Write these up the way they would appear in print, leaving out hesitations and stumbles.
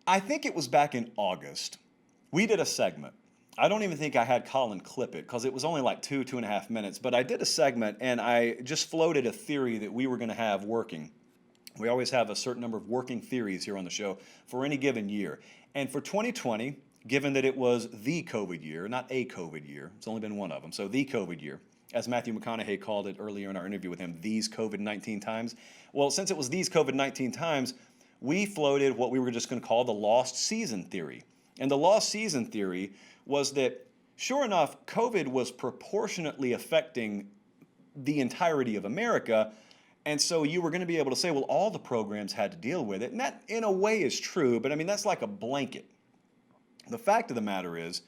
I think it was back in August. We did a segment. I don't even think I had Colin clip it because it was only like 2.5 minutes. But I did a segment and I just floated a theory that we were going to have working. We always have a certain number of working theories here on the show for any given year. And for 2020, given that it was the COVID year, not a COVID year, it's only been one of them, so the COVID year, as Matthew McConaughey called it earlier in our interview with him, these COVID-19 times. Well, since it was these COVID-19 times, we floated what we were just going to call the lost season theory. And the lost season theory was that, sure enough, COVID was proportionately affecting the entirety of America. And so you were going to be able to say, well, all the programs had to deal with it. And that, in a way, is true. But I mean, that's like a blanket. The fact of the matter is,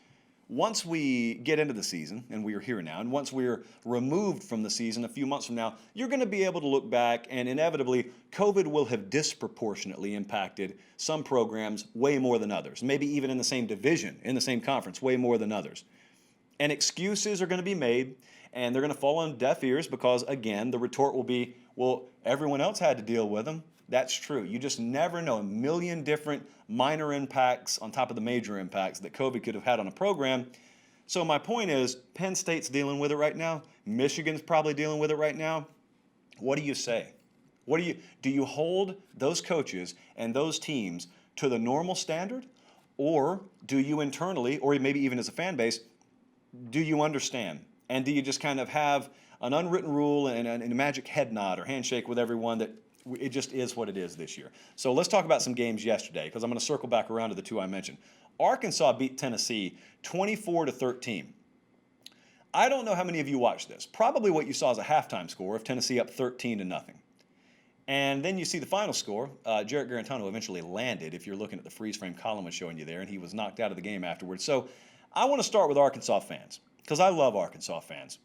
once we get into the season, and we are here now, and once we're removed from the season a few months from now, you're going to be able to look back, and inevitably, COVID will have disproportionately impacted some programs way more than others, maybe even in the same division, in the same conference, way more than others. And excuses are going to be made, and they're going to fall on deaf ears because, again, the retort will be, well, everyone else had to deal with them. That's true. You just never know. A million different minor impacts on top of the major impacts that COVID could have had on a program. So my point is, Penn State's dealing with it right now. Michigan's probably dealing with it right now. What do you say? Do you hold those coaches and those teams to the normal standard? Or do you internally, or maybe even as a fan base, do you understand? And do you just kind of have an unwritten rule and a magic head nod or handshake with everyone that it just is what it is this year? So let's talk about some games yesterday, because I'm going to circle back around to the two I mentioned. Arkansas beat Tennessee 24-13. I don't know how many of you watched this. Probably what you saw is a halftime score of Tennessee up 13-0. And then you see the final score. Jarrett Garantano eventually landed, if you're looking at the freeze frame Colin was showing you there, and he was knocked out of the game afterwards. So I want to start with Arkansas fans, because I love Arkansas fans.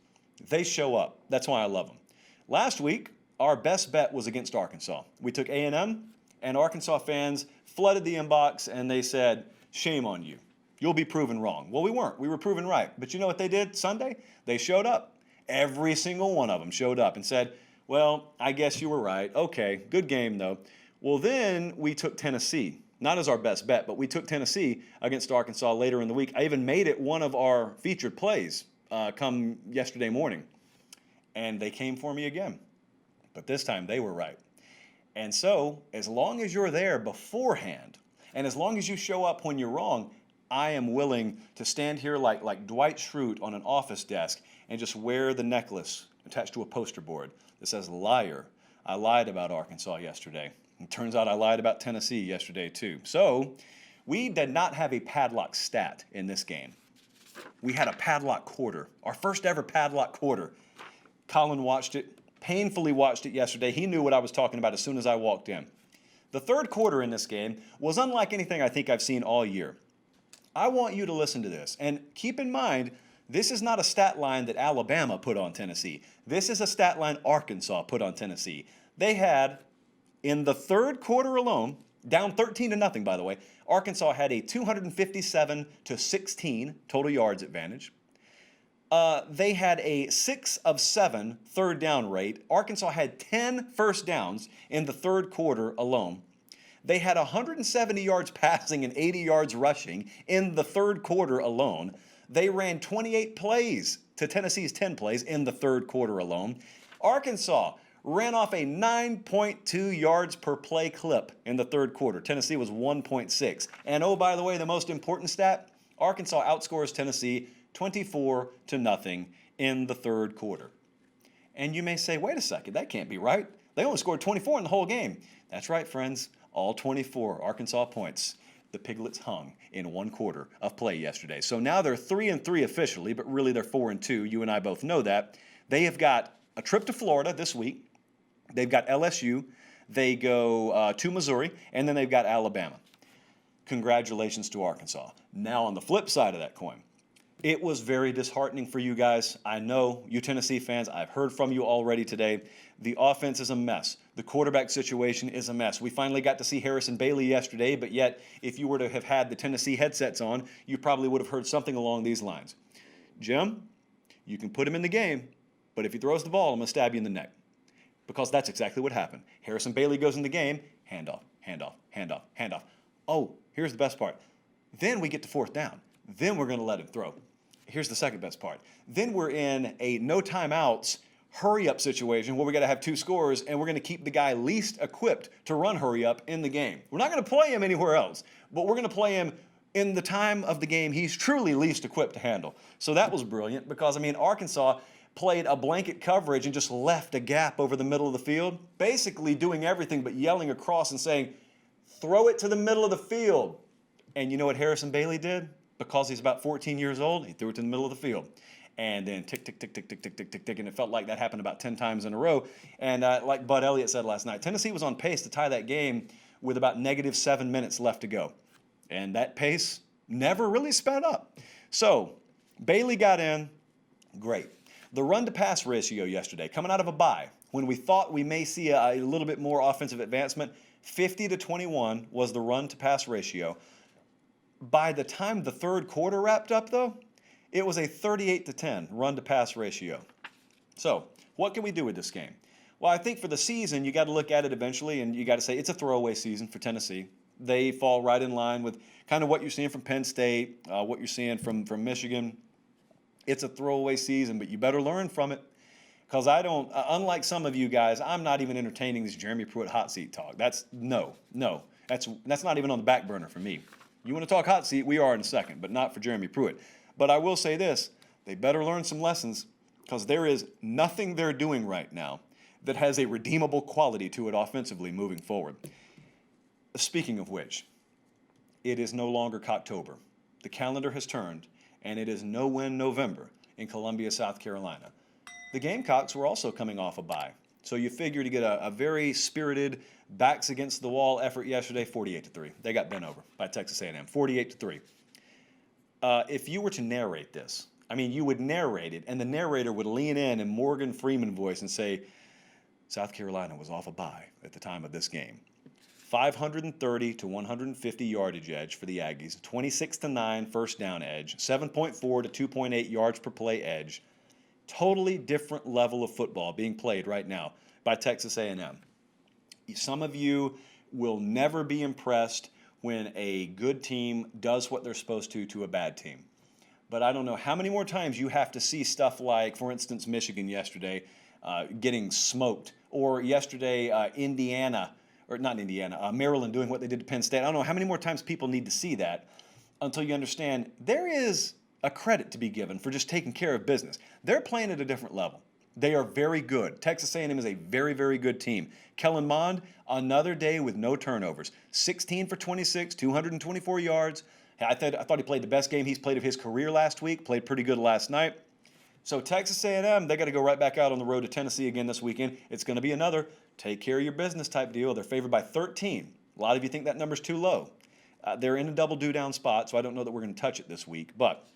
They show up. That's why I love them. Last week, our best bet was against Arkansas. We took A&M, and Arkansas fans flooded the inbox, and they said, shame on you. You'll be proven wrong. Well, we weren't. We were proven right. But you know what they did Sunday? They showed up. Every single one of them showed up and said, well, I guess you were right. Okay, good game, though. Well, then we took Tennessee. Not as our best bet, but we took Tennessee against Arkansas later in the week. I even made it one of our featured plays come yesterday morning. And they came for me again. But this time they were right. And so, as long as you're there beforehand, and as long as you show up when you're wrong, I am willing to stand here like Dwight Schrute on an office desk and just wear the necklace attached to a poster board that says, liar, I lied about Arkansas yesterday. It turns out I lied about Tennessee yesterday too. So, we did not have a padlock stat in this game. We had a padlock quarter, our first ever padlock quarter. Colin watched it. Painfully watched it yesterday. He knew what I was talking about as soon as I walked in. The third quarter in this game was unlike anything I think I've seen all year. I want you to listen to this. And keep in mind, this is not a stat line that Alabama put on Tennessee. This is a stat line Arkansas put on Tennessee. They had, in the third quarter alone, down 13-0, by the way, Arkansas had a 257-16 total yards advantage. They had a 6 of 7 third down rate. Arkansas had 10 first downs in the third quarter alone. They had 170 yards passing and 80 yards rushing in the third quarter alone. They ran 28 plays to Tennessee's 10 plays in the third quarter alone. Arkansas ran off a 9.2 yards per play clip in the third quarter. Tennessee was 1.6. And oh, by the way, the most important stat, Arkansas outscores Tennessee 24-0 in the third quarter. And you may say, wait a second, that can't be right. They only scored 24 in the whole game. That's right, friends. All 24 Arkansas points. The Piglets hung in one quarter of play yesterday. So now they're 3-3 officially, but really they're 4-2. You and I both know that. They have got a trip to Florida this week. They've got LSU. They go to Missouri, and then they've got Alabama. Congratulations to Arkansas. Now on the flip side of that coin, it was very disheartening for you guys. I know, you Tennessee fans, I've heard from you already today. The offense is a mess. The quarterback situation is a mess. We finally got to see Harrison Bailey yesterday, but yet, if you were to have had the Tennessee headsets on, you probably would have heard something along these lines. Jim, you can put him in the game, but if he throws the ball, I'm going to stab you in the neck. Because that's exactly what happened. Harrison Bailey goes in the game, handoff, handoff, handoff, handoff. Oh, Here's the best part. Then we get to fourth down. Then we're going to let him throw. Here's the second best part. Then we're in a no timeouts hurry up situation where we got to have 2 scores, and we're going to keep the guy least equipped to run hurry up in the game. We're not going to play him anywhere else, but we're going to play him in the time of the game he's truly least equipped to handle. So that was brilliant because, Arkansas played a blanket coverage and just left a gap over the middle of the field, basically doing everything but yelling across and saying, throw it to the middle of the field. And you know what Harrison Bailey did? Because he's about 14 years old, he threw it to the middle of the field. And then tick, tick, tick, tick, tick, tick, tick, tick, tick, and it felt like that happened about 10 times in a row. And like Bud Elliott said last night, Tennessee was on pace to tie that game with about -7 minutes left to go. And that pace never really sped up. So Bailey got in, great. The run-to-pass ratio yesterday, coming out of a bye, when we thought we may see a little bit more offensive advancement, 50-21 was the run-to-pass ratio. By the time the third quarter wrapped up, though, it was a 38-10 run-to-pass ratio. So what can we do with this game? Well, I think for the season, you got to look at it eventually, and you got to say it's a throwaway season for Tennessee. They fall right in line with kind of what you're seeing from Penn State, what you're seeing from Michigan. It's a throwaway season, but you better learn from it. Because I don't, unlike some of you guys, I'm not even entertaining this Jeremy Pruitt hot seat talk. That's not even on the back burner for me. You want to talk hot seat, we are in a second, but not for Jeremy Pruitt. But I will say this, they better learn some lessons because there is nothing they're doing right now that has a redeemable quality to it offensively moving forward. Speaking of which, it is no longer Cocktober. The calendar has turned, and it is no-win November in Columbia, South Carolina. The Gamecocks were also coming off a bye. So you figure to get a very spirited, backs-against-the-wall effort yesterday, 48-3. They got bent over by Texas A&M, 48-3. If you were to narrate this, you would narrate it, and the narrator would lean in Morgan Freeman voice and say, South Carolina was off a bye at the time of this game. 530 to 150 yardage edge for the Aggies, 26-9 first down edge, 7.4 to 2.8 yards per play edge. Totally different level of football being played right now by Texas A&M. Some of you will never be impressed when a good team does what they're supposed to a bad team. But I don't know how many more times you have to see stuff like, for instance, Michigan yesterday getting smoked, or yesterday Maryland doing what they did to Penn State. I don't know how many more times people need to see that until you understand there is a credit to be given for just taking care of business. They're playing at a different level. They are very good. Texas A&M is a very, very good team. Kellen Mond, another day with no turnovers. 16 for 26, 224 yards. I thought he played the best game he's played of his career last week. Played pretty good last night. So Texas A&M, they got to go right back out on the road to Tennessee again this weekend. It's going to be another take care of your business type deal. They're favored by 13. A lot of you think that number's too low. They're in a double do-down spot, so I don't know that we're going to touch it this week. But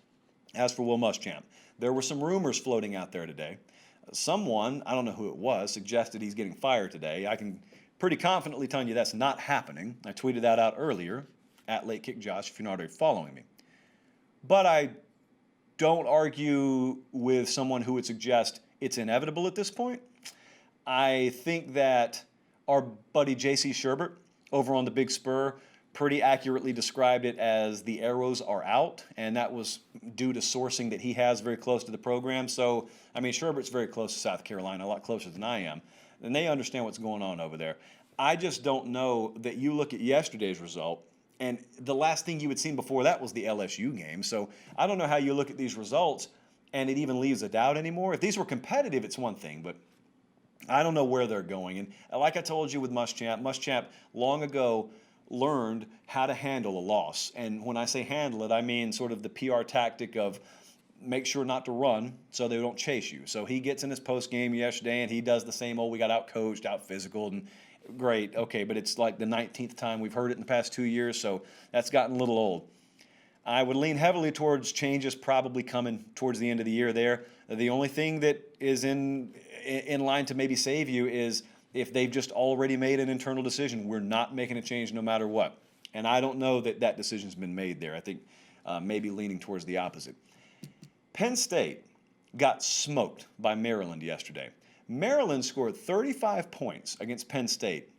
as for Will Muschamp, there were some rumors floating out there today. Someone, I don't know who it was, suggested he's getting fired today. I can pretty confidently tell you that's not happening. I tweeted that out earlier, at Late Kick Josh, if you're not already following me. But I don't argue with someone who would suggest it's inevitable at this point. I think that our buddy J.C. Sherbert over on the Big Spur pretty accurately described it as the arrows are out, and that was due to sourcing that he has very close to the program. So, Sherbert's very close to South Carolina, a lot closer than I am, and they understand what's going on over there. I just don't know that you look at yesterday's result, and the last thing you had seen before that was the LSU game. So I don't know how you look at these results, and it even leaves a doubt anymore. If these were competitive, it's one thing, but I don't know where they're going. And like I told you with Muschamp long ago learned how to handle a loss. And when I say handle it, I mean sort of the PR tactic of make sure not to run so they don't chase you. So he gets in his post game yesterday and he does the same, we got out-coached, out-physical, and great, okay, but it's like the 19th time we've heard it in the past 2 years, so that's gotten a little old. I would lean heavily towards changes probably coming towards the end of the year there. The only thing that is in line to maybe save you is if they've just already made an internal decision. We're not making a change no matter what. And I don't know that that decision's been made there. I think maybe leaning towards the opposite. Penn State got smoked by Maryland yesterday. Maryland scored 35 points against Penn State.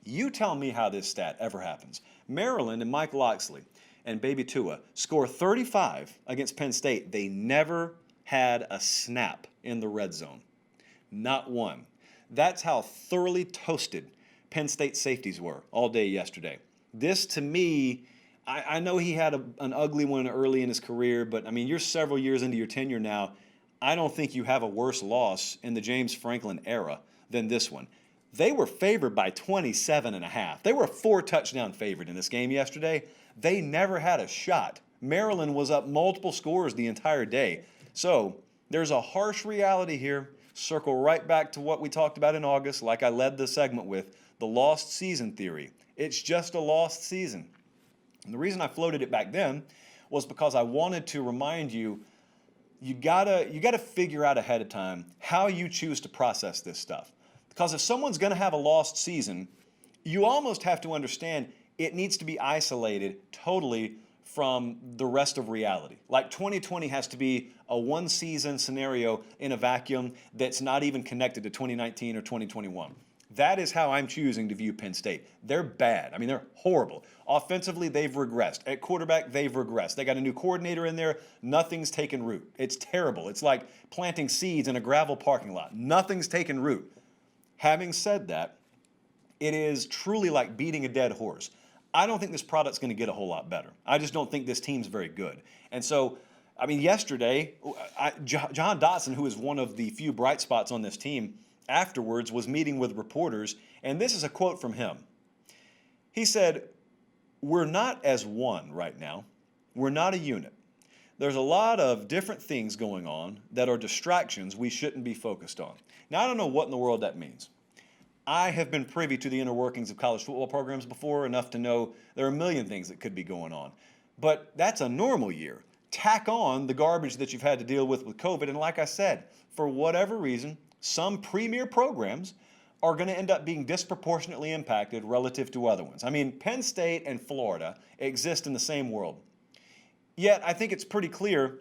You tell me how this stat ever happens. Maryland and Mike Loxley and Baby Tua score 35 against Penn State. They never had a snap in the red zone. Not one. That's how thoroughly toasted Penn State safeties were all day yesterday. This, to me, I know he had an ugly one early in his career, but, I mean, you're several years into your tenure now. I don't think you have a worse loss in the James Franklin era than this one. They were favored by 27.5. They were a 4-touchdown favorite in this game yesterday. They never had a shot. Maryland was up multiple scores the entire day. So there's a harsh reality here. Circle right back to what we talked about in August, like I led the segment with, the lost season theory. It's just a lost season. And the reason I floated it back then was because I wanted to remind you, you gotta figure out ahead of time how you choose to process this stuff. Because if someone's going to have a lost season, you almost have to understand it needs to be isolated totally from the rest of reality. Like 2020 has to be a one-season scenario in a vacuum that's not even connected to 2019 or 2021. That is how I'm choosing to view Penn State. They're bad. I mean, they're horrible. Offensively, they've regressed. At quarterback, they've regressed. They got a new coordinator in there. Nothing's taken root. It's terrible. It's like planting seeds in a gravel parking lot. Nothing's taken root. Having said that, it is truly like beating a dead horse. I don't think this product's going to get a whole lot better. I just don't think this team's very good. And so, I mean, yesterday, John Dotson, who is one of the few bright spots on this team, afterwards was meeting with reporters, and this is a quote from him. He said, "We're not as one right now. We're not a unit. There's a lot of different things going on that are distractions we shouldn't be focused on." Now, I don't know what in the world that means. I have been privy to the inner workings of college football programs before enough to know there are a million things that could be going on. But that's a normal year. Tack on the garbage that you've had to deal with COVID, and like I said, for whatever reason, some premier programs are going to end up being disproportionately impacted relative to other ones. I mean, Penn State and Florida exist in the same world. Yet, I think it's pretty clear,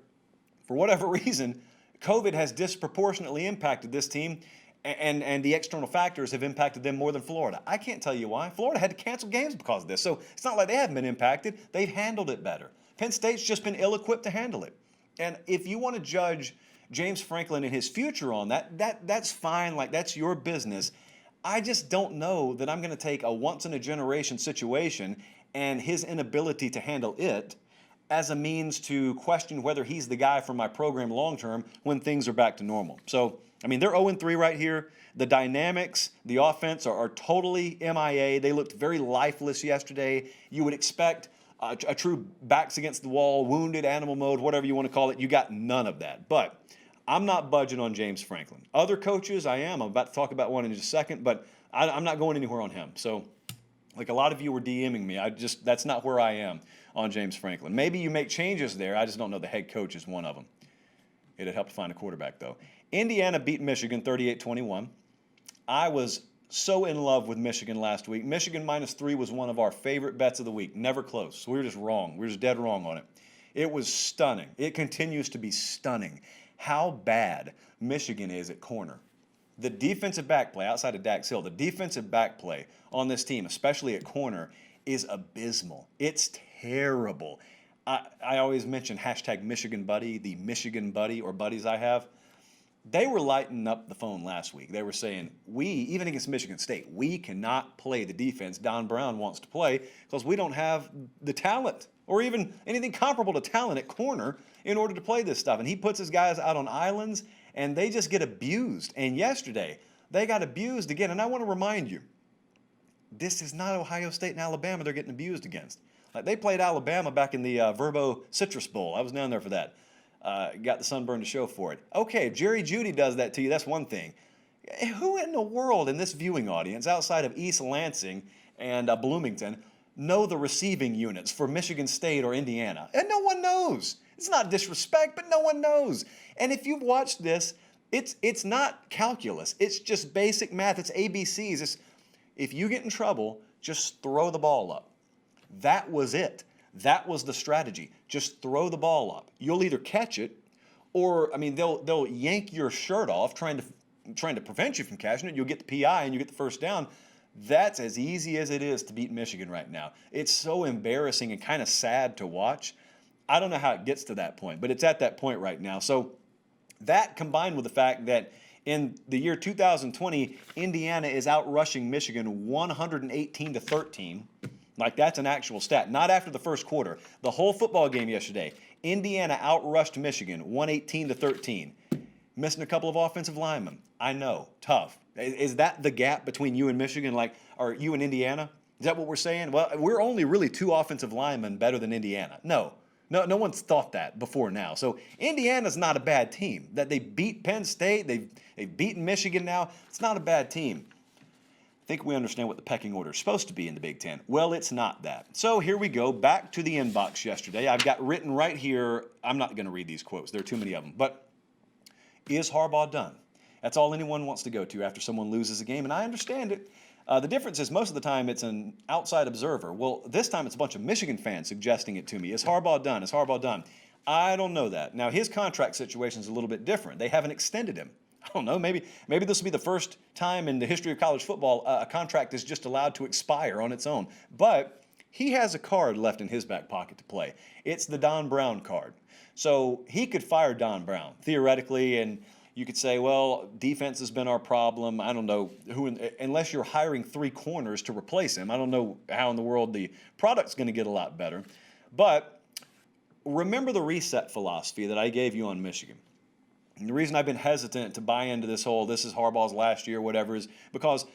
for whatever reason, COVID has disproportionately impacted this team, and the external factors have impacted them more than Florida. I can't tell you why. Florida had to cancel games because of this, so it's not like they haven't been impacted. They've handled it better. Penn State's just been ill-equipped to handle it. And if you want to judge James Franklin and his future on that's fine. Like, that's your business. I just don't know that I'm going to take a once-in-a-generation situation and his inability to handle it as a means to question whether he's the guy for my program long-term when things are back to normal. So, I mean, they're 0-3 right here. The dynamics, the offense are totally MIA. They looked very lifeless yesterday. You would expect a true backs against the wall, wounded animal mode, whatever you want to call it. You got none of that. But I'm not budging on James Franklin. Other coaches, I am. I'm about to talk about one in just a second, but I'm not going anywhere on him. So, like a lot of you were DMing me, that's not where I am on James Franklin. Maybe you make changes there. I just don't know the head coach is one of them. It'd help to find a quarterback, though. Indiana beat Michigan 38-21. I was so in love with Michigan last week. Michigan -3 was one of our favorite bets of the week. Never close. We were just wrong. We were just dead wrong on it. It was stunning. It continues to be stunning how bad Michigan is at corner. The defensive back play, outside of Dax Hill, the defensive back play on this team, especially at corner, is abysmal. It's terrible. I always mention hashtag Michigan Buddy, the Michigan Buddy or buddies I have. They were lighting up the phone last week. They were saying, even against Michigan State, we cannot play the defense Don Brown wants to play because we don't have the talent or even anything comparable to talent at corner in order to play this stuff. And he puts his guys out on islands, and they just get abused. And yesterday, they got abused again. And I want to remind you, this is not Ohio State and Alabama they're getting abused against. Like, they played Alabama back in the Verbo Citrus Bowl. I was down there for that. Got the sunburn to show for it. Okay, if Jerry Jeudy does that to you, that's one thing. Who in the world in this viewing audience, outside of East Lansing and Bloomington, know the receiving units for Michigan State or Indiana? And no one knows. It's not disrespect, but no one knows. And if you've watched this, it's not calculus. It's just basic math. It's ABCs. If you get in trouble, just throw the ball up. That was it. That was the strategy. Just throw the ball up. You'll either catch it, or they'll yank your shirt off trying to prevent you from catching it. You'll get the PI and you get the first down. That's as easy as it is to beat Michigan right now. It's so embarrassing and kind of sad to watch. I don't know how it gets to that point, but it's at that point right now. So that combined with the fact that in the year 2020, Indiana is outrushing Michigan 118-13. Like that's an actual stat. Not after the first quarter. The whole football game yesterday, Indiana outrushed Michigan 118-13. Missing a couple of offensive linemen. I know, tough. Is that the gap between you and Michigan, or you and Indiana? Is that what we're saying? Well, we're only really two offensive linemen better than Indiana. No one's thought that before now. So Indiana's not a bad team. That they beat Penn State, they've beaten Michigan now. It's not a bad team. I think we understand what the pecking order is supposed to be in the Big Ten. Well, it's not that. So here we go, back to the inbox yesterday. I've got written right here, I'm not going to read these quotes. There are too many of them. But is Harbaugh done? That's all anyone wants to go to after someone loses a game, and I understand it. The difference is most of the time it's an outside observer. Well, this time it's a bunch of Michigan fans suggesting it to me. Is Harbaugh done? Is Harbaugh done? I don't know that. Now, his contract situation is a little bit different. They haven't extended him. I don't know. Maybe this will be the first time in the history of college football a contract is just allowed to expire on its own. But he has a card left in his back pocket to play. It's the Don Brown card. So he could fire Don Brown, theoretically, and you could say, well, defense has been our problem. I don't know unless you're hiring three corners to replace him. I don't know how in the world the product's going to get a lot better. But remember the reset philosophy that I gave you on Michigan. And the reason I've been hesitant to buy into this is Harbaugh's last year, whatever, is because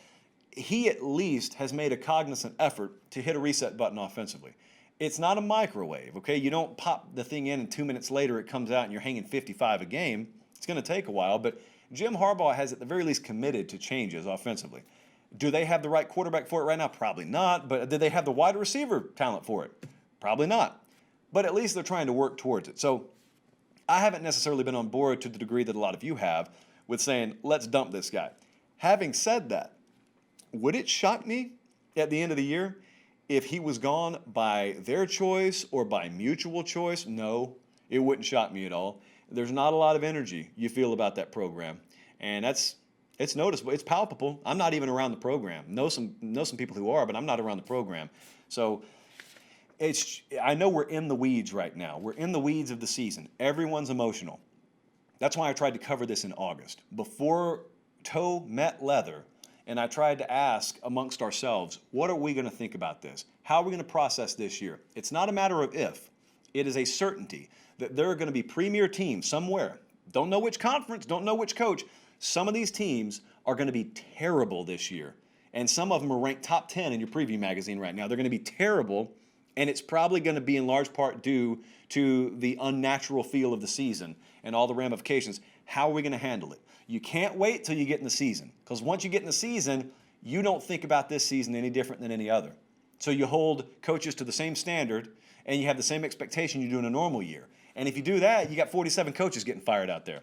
he at least has made a cognizant effort to hit a reset button offensively. It's not a microwave, okay? You don't pop the thing in and 2 minutes later it comes out and you're hanging 55 a game. It's going to take a while, but Jim Harbaugh has at the very least committed to changes offensively. Do they have the right quarterback for it right now? Probably not, but do they have the wide receiver talent for it? Probably not. But at least they're trying to work towards it. So I haven't necessarily been on board to the degree that a lot of you have with saying, let's dump this guy. Having said that, would it shock me at the end of the year if he was gone by their choice or by mutual choice? No, it wouldn't shock me at all. There's not a lot of energy you feel about that program, and it's noticeable. It's palpable. I'm not even around the program. Know some people who are, but I'm not around the program. So I know we're in the weeds right now. We're in the weeds of the season. Everyone's emotional. That's why I tried to cover this in August, before toe met leather, and I tried to ask amongst ourselves, what are we going to think about this? How are we going to process this year? It's not a matter of if. It is a certainty that there are going to be premier teams somewhere. Don't know which conference, don't know which coach. Some of these teams are going to be terrible this year. And some of them are ranked top 10 in your preview magazine right now. They're going to be terrible, and it's probably going to be in large part due to the unnatural feel of the season and all the ramifications. How are we going to handle it? You can't wait till you get in the season, because once you get in the season, you don't think about this season any different than any other. So you hold coaches to the same standard, and you have the same expectation you do in a normal year. And if you do that, you got 47 coaches getting fired out there.